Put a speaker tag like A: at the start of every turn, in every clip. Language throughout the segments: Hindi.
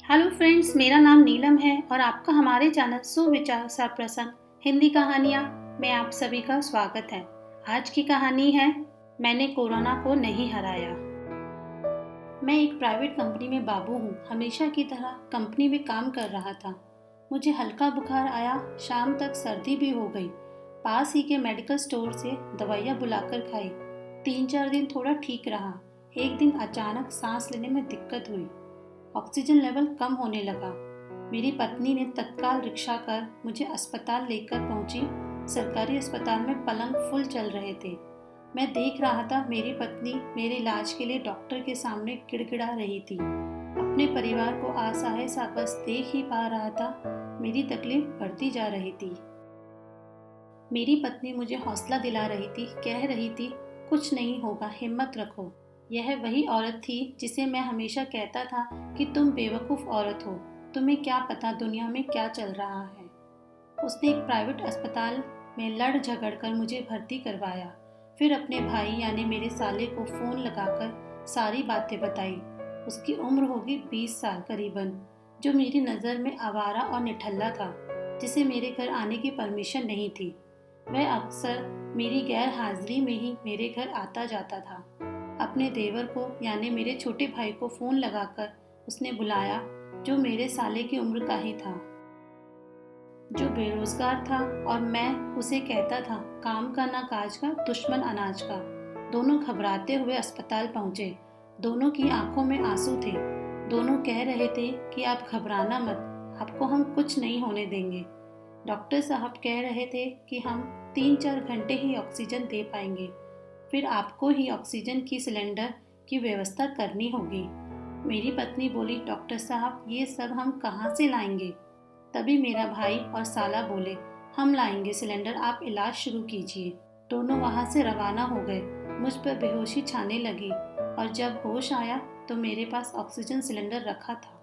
A: हेलो फ्रेंड्स, मेरा नाम नीलम है और आपका हमारे चैनल सुविचार सरप्रसंग हिंदी कहानियाँ में आप सभी का स्वागत है। आज की कहानी है मैंने कोरोना को नहीं हराया। मैं एक प्राइवेट कंपनी में बाबू हूँ। हमेशा की तरह कंपनी में काम कर रहा था। मुझे हल्का बुखार आया, शाम तक सर्दी भी हो गई। पास ही के मेडिकल स्टोर से दवाइयाँ बुलाकर खाई। 3-4 दिन थोड़ा ठीक रहा। एक दिन अचानक सांस लेने में दिक्कत हुई। ऑक्सीजन लेवल कम होने लगा। मेरी पत्नी ने तत्काल रिक्शा कर मुझे अस्पताल लेकर पहुंची। सरकारी अस्पताल में पलंग फुल चल रहे थे। मैं देख रहा था मेरी पत्नी मेरे इलाज के लिए डॉक्टर के सामने गिड़गिड़ा रही थी। अपने परिवार को असहाय सा बस देख ही पा रहा था। मेरी तकलीफ बढ़ती जा रही थी। मेरी पत्नी मुझे हौसला दिला रही थी, कह रही थी कुछ नहीं होगा, हिम्मत रखो। यह वही औरत थी जिसे मैं हमेशा कहता था कि तुम बेवकूफ़ औरत हो, तुम्हें क्या पता दुनिया में क्या चल रहा है। उसने एक प्राइवेट अस्पताल में लड़ झगड़ कर मुझे भर्ती करवाया। फिर अपने भाई यानी मेरे साले को फ़ोन लगाकर सारी बातें बताई। उसकी उम्र होगी 20 साल करीबन, जो मेरी नज़र में आवारा और निठल्ला था, जिसे मेरे घर आने की परमिशन नहीं थी। वह अक्सर मेरी गैर हाजिरी में ही मेरे घर आता जाता था। अपने देवर को यानी मेरे छोटे भाई को फ़ोन लगाकर उसने बुलाया, जो मेरे साले की उम्र का ही था, जो बेरोजगार था, और मैं उसे कहता था काम का ना काज का, दुश्मन अनाज का। दोनों घबराते हुए अस्पताल पहुंचे। दोनों की आंखों में आंसू थे। दोनों कह रहे थे कि आप घबराना मत, आपको हम कुछ नहीं होने देंगे। डॉक्टर साहब कह रहे थे कि हम 3-4 घंटे ही ऑक्सीजन दे पाएंगे, फिर आपको ही ऑक्सीजन की सिलेंडर की व्यवस्था करनी होगी। मेरी पत्नी बोली, डॉक्टर साहब ये सब हम कहाँ से लाएंगे? तभी मेरा भाई और साला बोले, हम लाएंगे सिलेंडर, आप इलाज शुरू कीजिए। दोनों वहाँ से रवाना हो गए। मुझ पर बेहोशी छाने लगी और जब होश आया तो मेरे पास ऑक्सीजन सिलेंडर रखा था।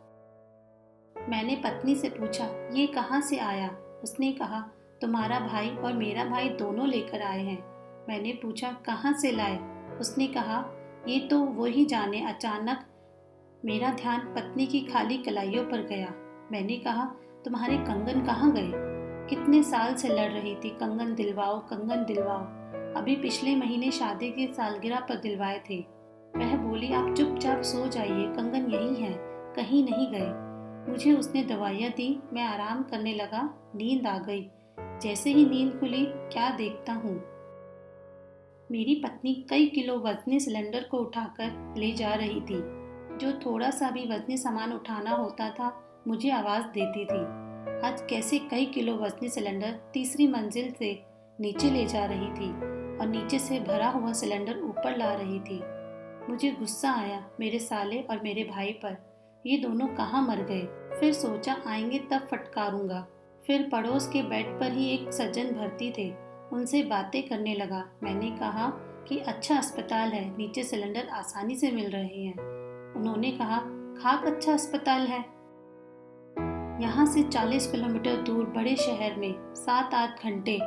A: मैंने पत्नी से पूछा, ये कहाँ से आया? उसने कहा, तुम्हारा भाई और मेरा भाई दोनों लेकर आए हैं। मैंने पूछा, कहाँ से लाए? उसने कहा, ये तो वही जाने। अचानक मेरा ध्यान पत्नी की खाली कलाइयों पर गया। मैंने कहा, तुम्हारे कंगन कहाँ गए? कितने साल से लड़ रही थी, कंगन दिलवाओ, कंगन दिलवाओ। अभी पिछले महीने शादी की सालगिरह पर दिलवाए थे। वह बोली, आप चुपचाप सो जाइए, कंगन यही है, कहीं नहीं गए। मुझे उसने दवाइयाँ दी। मैं आराम करने लगा। नींद आ गई। जैसे ही नींद खुली, क्या देखता हूँ, मेरी पत्नी कई किलो वजनी सिलेंडर को उठाकर ले जा रही थी। जो थोड़ा सा भी वजनी सामान उठाना होता था, मुझे आवाज़ देती थी। आज कैसे कई किलो वजनी सिलेंडर तीसरी मंजिल से नीचे ले जा रही थी और नीचे से भरा हुआ सिलेंडर ऊपर ला रही थी। मुझे गुस्सा आया मेरे साले और मेरे भाई पर। ये दोनों कहाँ मर गए? फिर सोचा आएंगे तब फटकारूंगा। फिर पड़ोस के बेड पर ही एक सज्जन भर्ती थे, उनसे बातें करने लगा। मैंने कहा कि अच्छा अस्पताल है, नीचे सिलेंडर आसानी से मिल रहे हैं। उन्होंने कहा, खाक अच्छा अस्पताल है। यहाँ से 40 किलोमीटर दूर बड़े शहर में 7-8 घंटे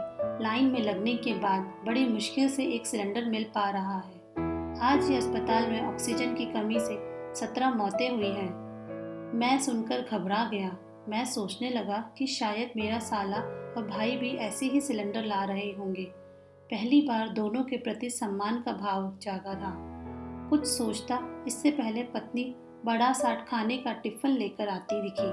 A: लाइन में लगने के बाद बड़ी मुश्किल से एक सिलेंडर मिल पा रहा है। आज ये अस्पताल में ऑक्सीजन की कमी से 17 मौतें हुई हैं। मैं सुनकर घबरा गया। मैं सोचने लगा कि शायद मेरा साला और भाई भी ऐसे ही सिलेंडर ला रहे होंगे। पहली बार दोनों के प्रति सम्मान का भाव जागा था। कुछ सोचता इससे पहले पत्नी बड़ा सा खाने का टिफिन लेकर आती दिखी।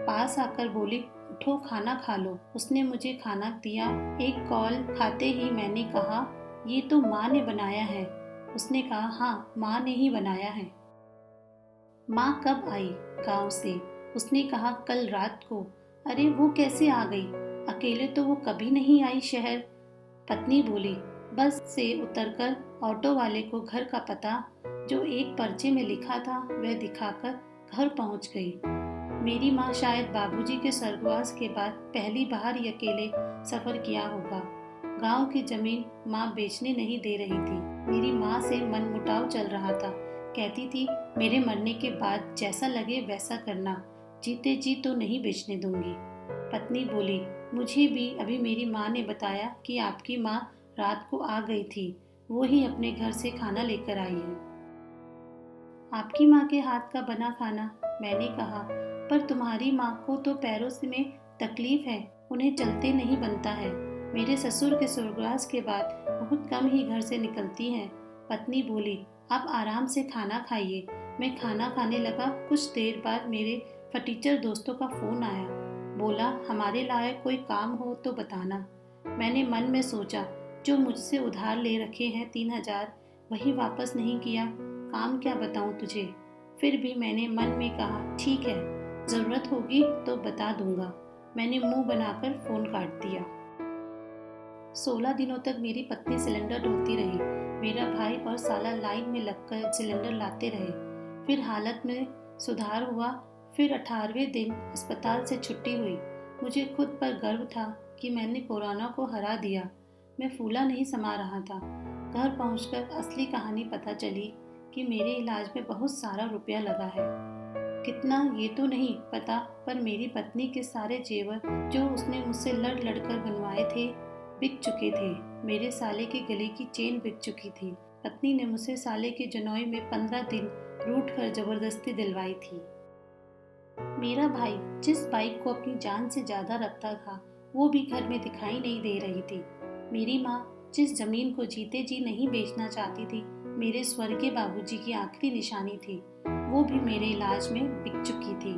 A: पास आकर बोली, उठो खाना खा लो। उसने मुझे खाना दिया। एक कॉल खाते ही मैंने कहा, ये तो माँ ने बनाया है। उसने कहा, हाँ माँ ने ही बनाया है। माँ कब आई गांव से? उसने कहा, कल रात को। अरे वो कैसे आ गई? अकेले तो वो कभी नहीं आई शहर। पत्नी बोली। बस से उतरकर ऑटो वाले को घर का पता जो एक पर्चे में लिखा था वह दिखाकर घर पहुंच गई। मेरी माँ शायद बाबूजी के स्वर्गवास के बाद पहली बार ही अकेले सफर किया होगा। गांव की जमीन माँ बेचने नहीं दे रही थी। मेरी माँ से मनमुटाव चल रहा था। कहती थी, मेरे मरने के बाद जैसा लगे वैसा करना, जीते जी तो नहीं बेचने दूंगी। पत्नी बोली, मुझे भी अभी मेरी माँ ने बताया कि आपकी माँ रात को आ गई थी, वो ही अपने घर से खाना लेकर आई है। आपकी माँ के हाथ का बना खाना? मैंने कहा, पर तुम्हारी माँ को तो पैरों से में तकलीफ है, उन्हें चलते नहीं बनता है। मेरे ससुर के स्वर्गवास के बाद बहुत कम ही घर से निकलती हैं। पत्नी बोली, आप आराम से खाना खाइए। मैं खाना खाने लगा। कुछ देर बाद मेरे फटीचर दोस्तों का फ़ोन आया। बोला, हमारे लायक कोई काम हो तो बताना। मैंने मन में सोचा, जो मुझसे उधार ले रखे हैं 3,000 वही वापस नहीं किया, काम क्या बताऊं तुझे। फिर भी मैंने मन में कहा, ठीक है, ज़रूरत होगी तो बता दूंगा। मैंने मुंह बनाकर फ़ोन काट दिया। 16 दिनों तक मेरी पत्नी सिलेंडर ढोती रही। मेरा भाई और साला लाइन में लगकर सिलेंडर लाते रहे। फिर हालत में सुधार हुआ। फिर 18वें दिन अस्पताल से छुट्टी हुई। मुझे खुद पर गर्व था कि मैंने कोरोना को हरा दिया। मैं फूला नहीं समा रहा था। घर पहुंचकर असली कहानी पता चली कि मेरे इलाज में बहुत सारा रुपया लगा है। कितना ये तो नहीं पता, पर मेरी पत्नी के सारे जेवर जो उसने मुझसे लड़ लड़कर बनवाए थे बिक चुके थे। मेरे साले के गले की चेन बिक चुकी थी। पत्नी ने मुझसे साले के जनौई में 15 दिन रूठ कर जबरदस्ती दिलवाई थी। मेरा भाई जिस बाइक को अपनी जान से ज्यादा रखता था, वो भी घर में दिखाई नहीं दे रही थी। मेरी माँ जिस जमीन को जीते जी नहीं बेचना चाहती थी, मेरे स्वर्गीय बाबूजी की आखिरी निशानी थी, वो भी मेरे इलाज में बिक चुकी थी।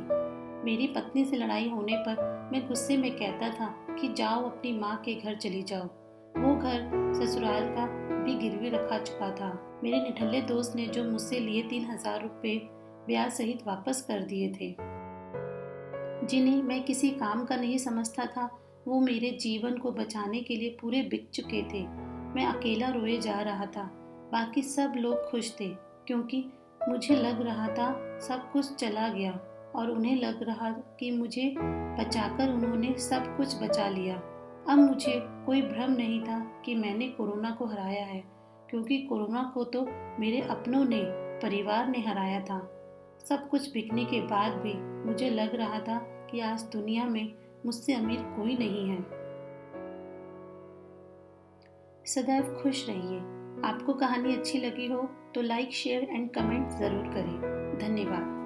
A: मेरी पत्नी से लड़ाई होने पर मैं गुस्से में कहता था कि जाओ अपनी माँ के घर चली जाओ। वो घर ससुराल का भी गिरवी रखा चुका था। मेरे निठल्ले दोस्त ने जो मुझसे लिए 3,000 रुपये ब्याज सहित वापस कर दिए थे, जिन्हें मैं किसी काम का नहीं समझता था, वो मेरे जीवन को बचाने के लिए पूरे बिक चुके थे। मैं अकेला रोए जा रहा था। बाकी सब लोग खुश थे, क्योंकि मुझे लग रहा था सब कुछ चला गया और उन्हें लग रहा कि मुझे बचाकर उन्होंने सब कुछ बचा लिया। अब मुझे कोई भ्रम नहीं था कि मैंने कोरोना को हराया है, क्योंकि कोरोना को तो मेरे अपनों ने, परिवार ने हराया था। सब कुछ बिकने के बाद भी मुझे लग रहा था कि आज दुनिया में मुझसे अमीर कोई नहीं है। सदैव खुश रहिए। आपको कहानी अच्छी लगी हो तो लाइक, शेयर एंड कमेंट ज़रूर करें। धन्यवाद।